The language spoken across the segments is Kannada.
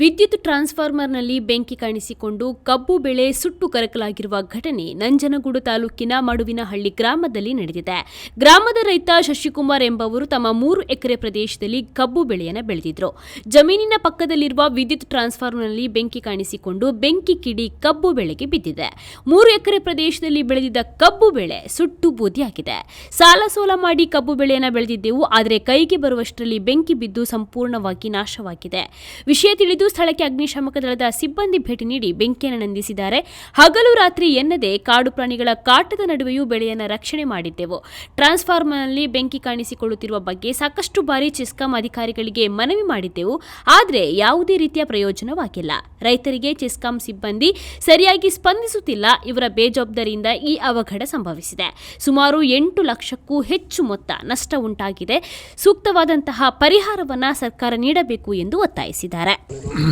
ವಿದ್ಯುತ್ ಟ್ರಾನ್ಸ್ಫಾರ್ಮರ್ನಲ್ಲಿ ಬೆಂಕಿ ಕಾಣಿಸಿಕೊಂಡು ಕಬ್ಬು ಬೆಳೆ ಸುಟ್ಟು ಕರಕಲಾಗಿರುವ ಘಟನೆ ನಂಜನಗೂಡು ತಾಲೂಕಿನ ಮಡುವಿನಹಳ್ಳಿ ಗ್ರಾಮದಲ್ಲಿ ನಡೆದಿದೆ. ಗ್ರಾಮದ ರೈತ ಶಶಿಕುಮಾರ್ ಎಂಬವರು ತಮ್ಮ 3 ಎಕರೆ ಪ್ರದೇಶದಲ್ಲಿ ಕಬ್ಬು ಬೆಳೆಯನ್ನು ಬೆಳೆದಿದ್ರು. ಜಮೀನಿನ ಪಕ್ಕದಲ್ಲಿರುವ ವಿದ್ಯುತ್ ಟ್ರಾನ್ಸ್ಫಾರ್ಮರ್ನಲ್ಲಿ ಬೆಂಕಿ ಕಾಣಿಸಿಕೊಂಡು ಬೆಂಕಿ ಕಿಡಿ ಕಬ್ಬು ಬೆಳೆಗೆ ಬಿದ್ದಿದೆ. 3 ಎಕರೆ ಪ್ರದೇಶದಲ್ಲಿ ಬೆಳೆದಿದ್ದ ಕಬ್ಬು ಬೆಳೆ ಸುಟ್ಟು ಬೂದಿಯಾಗಿದೆ. ಸಾಲ ಸೋಲ ಮಾಡಿ ಕಬ್ಬು ಬೆಳೆಯನ್ನು ಬೆಳೆದಿದ್ದೆವು, ಆದರೆ ಕೈಗೆ ಬರುವಷ್ಟರಲ್ಲಿ ಬೆಂಕಿ ಬಿದ್ದು ಸಂಪೂರ್ಣವಾಗಿ ನಾಶವಾಗಿದೆ. ವಿಷಯ ತಿಳಿದು ಸ್ಥಳಕ್ಕೆ ಅಗ್ನಿಶಾಮಕ ದಳದ ಸಿಬ್ಬಂದಿ ಭೇಟಿ ನೀಡಿ ಬೆಂಕಿಯನ್ನು ನಂದಿಸಿದ್ದಾರೆ. ಹಗಲು ರಾತ್ರಿ ಎನ್ನದೆ ಕಾಡು ಪ್ರಾಣಿಗಳ ಕಾಟದ ನಡುವೆಯೂ ಬೆಳೆಯನ್ನು ರಕ್ಷಣೆ ಮಾಡಿದ್ದೆವು. ಟ್ರಾನ್ಸ್ಫಾರ್ಮರ್ನಲ್ಲಿ ಬೆಂಕಿ ಕಾಣಿಸಿಕೊಳ್ಳುತ್ತಿರುವ ಬಗ್ಗೆ ಸಾಕಷ್ಟು ಬಾರಿ ಚೆಸ್ಕಾಂ ಅಧಿಕಾರಿಗಳಿಗೆ ಮನವಿ ಮಾಡಿದ್ದೆವು, ಆದರೆ ಯಾವುದೇ ರೀತಿಯ ಪ್ರಯೋಜನವಾಗಿಲ್ಲ. ರೈತರಿಗೆ ಚೆಸ್ಕಾಂ ಸಿಬ್ಬಂದಿ ಸರಿಯಾಗಿ ಸ್ಪಂದಿಸುತ್ತಿಲ್ಲ. ಇವರ ಬೇಜವಾಬ್ದಾರಿಯಿಂದ ಈ ಅವಘಡ ಸಂಭವಿಸಿದೆ. ಸುಮಾರು 8 ಲಕ್ಷಕ್ಕೂ ಹೆಚ್ಚು ಮೊತ್ತ ನಷ್ಟ ಉಂಟಾಗಿದೆ. ಸೂಕ್ತವಾದಂತಹ ಪರಿಹಾರವನ್ನು ಸರ್ಕಾರ ನೀಡಬೇಕು ಎಂದು ಒತ್ತಾಯಿಸಿದ್ದಾರೆ.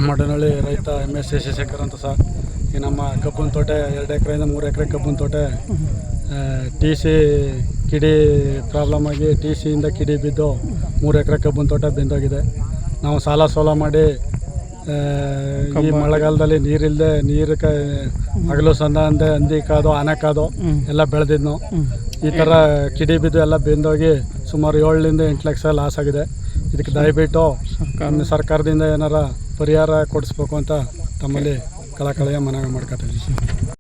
ಮಡನಹಳ್ಳಿ ರೈತ MS ಶಶಿಶೇಖರ್ ಅಂತ ಸರ್. ಈ ನಮ್ಮ ಕಬ್ಬಿನ ತೋಟ 2 ಎಕರೆಯಿಂದ 3 ಎಕರೆ ಕಬ್ಬಿನ ತೋಟ TC ಕಿಡಿ ಪ್ರಾಬ್ಲಮ್ ಆಗಿ TCಯಿಂದ ಕಿಡಿ ಬಿದ್ದು 3 ಎಕರೆ ಕಬ್ಬಿನ ತೋಟ ಬೆಂದೋಗಿದೆ. ನಾವು ಸಾಲ ಸೋಲ ಮಾಡಿ ಈ ಮಳೆಗಾಲದಲ್ಲಿ ನೀರಿಲ್ಲದೆ ಹಗಲು ಸಂದೆ ಹಂದಿ ಕಾದು ಆನೆ ಕಾದು ಎಲ್ಲ ಬೆಳೆದಿದ್ನು. ಈ ಥರ ಕಿಡಿ ಬಿದ್ದು ಎಲ್ಲ ಬೆಂದೋಗಿ ಸುಮಾರು 7ರಿಂದ 8 ಲಕ್ಷ ಲಾಸ್ ಆಗಿದೆ. ಇದಕ್ಕೆ ದಯವಿಟ್ಟು ಸರ್ಕಾರದಿಂದ ಏನಾರ ಪರಿಹಾರ ಕೊಡಿಸ್ಬೇಕು ಅಂತ ತಮ್ಮಲ್ಲಿ ಕಳಕಳಿಯ ಮನವಿ ಮಾಡ್ಕೊತಾ ಇದ್ದೀವಿ.